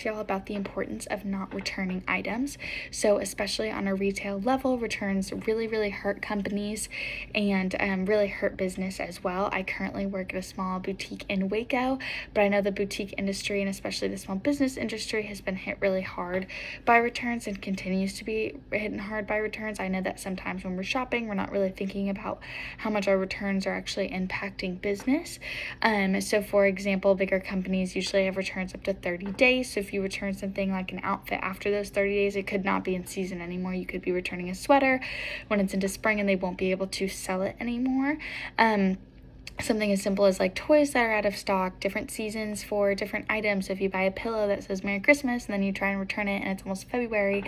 y'all about the importance of not returning items. So especially on a retail level, returns really hurt companies and really hurt business as well. I currently work at a small boutique in Waco, but I know the boutique industry and especially the small business industry has been hit really hard by returns and continues to be hit hard by returns. I know that sometimes when we're shopping, we're not really thinking about how much our returns are actually impacting business. So for example, bigger companies usually have returns up to 30 days. So if you return something like an outfit after those 30 days, it could not be in season anymore. You could be returning a sweater when it's into spring and they won't be able to sell it anymore. Something as simple as like toys that are out of stock, different seasons for different items. So if you buy a pillow that says Merry Christmas and then you try and return it and it's almost February,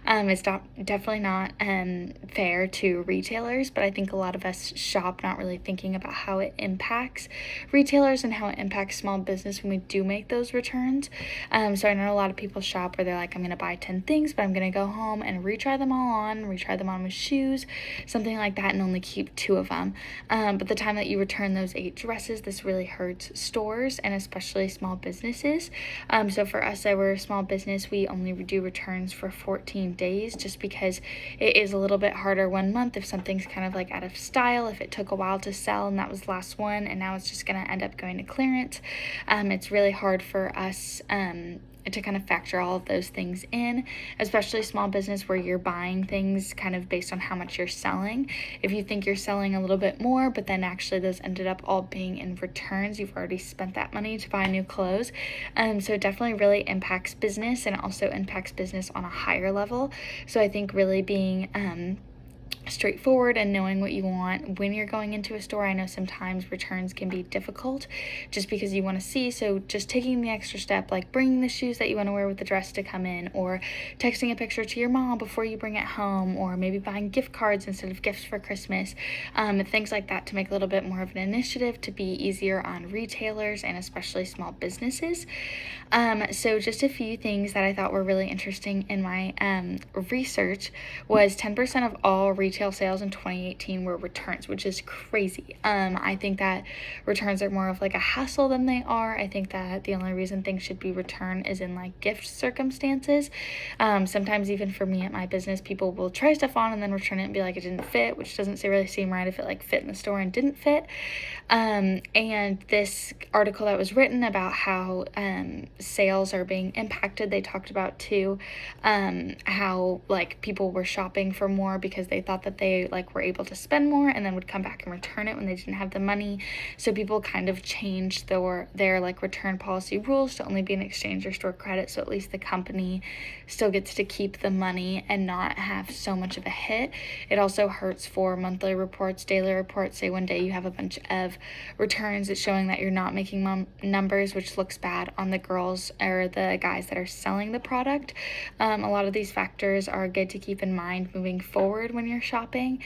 it's definitely not fair to retailers. But I think a lot of us shop not really thinking about how it impacts retailers and how it impacts small business when we do make those returns. So I know a lot of people shop where they're like, I'm going to buy 10 things, but I'm going to go home and retry them on with shoes, something like that, and only keep 2 of them. But the time that you return those 8 dresses, this really hurts stores and especially small businesses. So for us that we're a small business, we only do returns for 14 days just because it is a little bit harder one month if something's kind of like out of style, if it took a while to sell and that was the last one and now it's just going to end up going to clearance. It's really hard for us to kind of factor all of those things in, especially small business where you're buying things kind of based on how much you're selling. If you think you're selling a little bit more, but then actually those ended up all being in returns, you've already spent that money to buy new clothes. So it definitely really impacts business and also impacts business on a higher level. So I think really being straightforward and knowing what you want when you're going into a store. I know sometimes returns can be difficult just because you want to see, so just taking the extra step, like bringing the shoes that you want to wear with the dress to come in, or texting a picture to your mom before you bring it home, or maybe buying gift cards instead of gifts for Christmas, things like that to make a little bit more of an initiative to be easier on retailers and especially small businesses. So just a few things that I thought were really interesting in my research was 10% of all retail sales in 2018 were returns, which is crazy. I think that returns are more of like a hassle than they are. I think that the only reason things should be returned is in like gift circumstances. Sometimes even for me at my business, people will try stuff on and then return it and be like, it didn't fit, which doesn't really seem right if it like fit in the store and didn't fit. And this article that was written about how sales are being impacted, they talked about too how like people were shopping for more because they thought that they like were able to spend more and then would come back and return it when they didn't have the money. So people kind of changed their like return policy rules to only be an exchange or store credit, so at least the company still gets to keep the money and not have so much of a hit. It also hurts for monthly reports, daily reports. Say one day you have a bunch of returns, it's showing that you're not making numbers, which looks bad on the girls or the guys that are selling the product. A lot of these factors are good to keep in mind moving forward when you're shopping.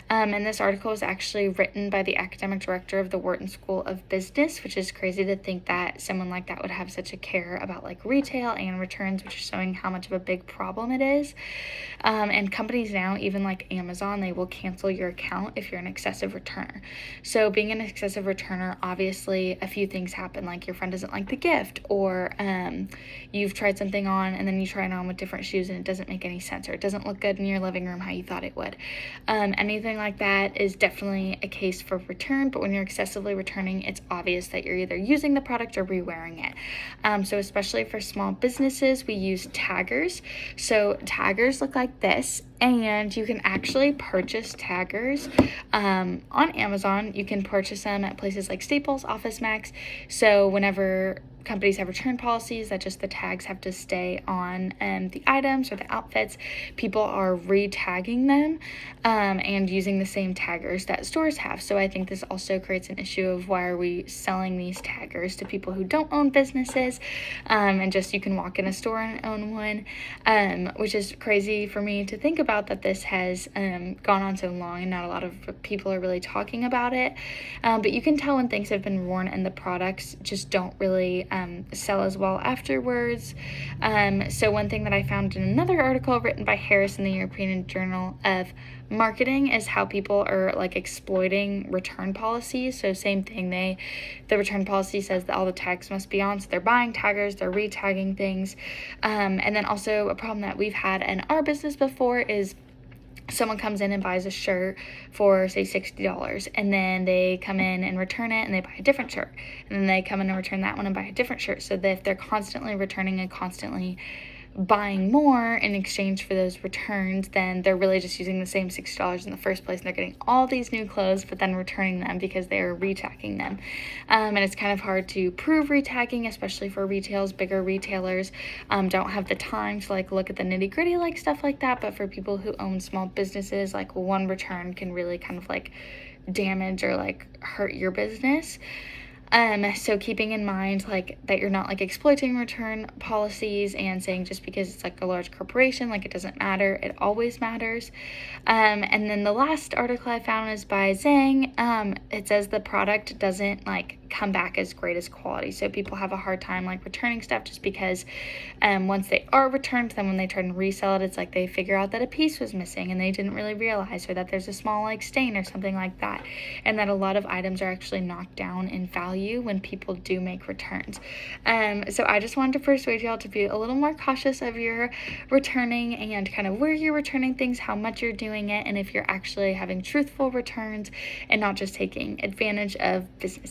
And this article was actually written by the academic director of the Wharton School of Business, which is crazy to think that someone like that would have such a care about like retail and returns, which is showing how much of a big problem it is. And companies now, even like Amazon, they will cancel your account if you're an excessive returner. So being an excessive returner, obviously a few things happen, like your friend doesn't like the gift, or you've tried something on and then you try it on with different shoes and it doesn't make any sense, or it doesn't look good in your living room how you thought it would. Anything like that is definitely a case for return, but when you're excessively returning, it's obvious that you're either using the product or re-wearing it. So especially for small businesses, we use taggers. So taggers look like this, and you can actually purchase taggers on Amazon. You can purchase them at places like Staples, OfficeMax. So whenever companies have return policies that just the tags have to stay on the items or the outfits, people are re-tagging them and using the same taggers that stores have. So I think this also creates an issue of why are we selling these taggers to people who don't own businesses, and just you can walk in a store and own one, which is crazy for me to think about that this has gone on so long and not a lot of people are really talking about it. But you can tell when things have been worn and the products just don't really sell as well afterwards. So one thing that I found in another article written by Harris in the European Journal of Marketing is how people are like exploiting return policies. So same thing, the return policy says that all the tags must be on, so they're buying taggers, they're retagging things. And then also a problem that we've had in our business before is someone comes in and buys a shirt for say $60, and then they come in and return it and they buy a different shirt, and then they come in and return that one and buy a different shirt. So that if they're constantly returning and constantly buying more in exchange for those returns, then they're really just using the same $60 in the first place, and they're getting all these new clothes but then returning them because they are retagging them. And it's kind of hard to prove retagging, especially for retails. Bigger retailers don't have the time to like look at the nitty-gritty like stuff like that, but for people who own small businesses, like one return can really kind of like damage or like hurt your business. So keeping in mind like that you're not like exploiting return policies and saying just because it's like a large corporation, like it doesn't matter, it always matters. And then the last article I found is by Zhang. It says the product doesn't like come back as great as quality. So people have a hard time like returning stuff just because once they are returned, then when they try and resell it, it's like they figure out that a piece was missing and they didn't really realize, or that there's a small like stain or something like that, and that a lot of items are actually knocked down in value when people do make returns. So I just wanted to persuade y'all to be a little more cautious of your returning and kind of where you're returning things, how much you're doing it, and if you're actually having truthful returns and not just taking advantage of businesses.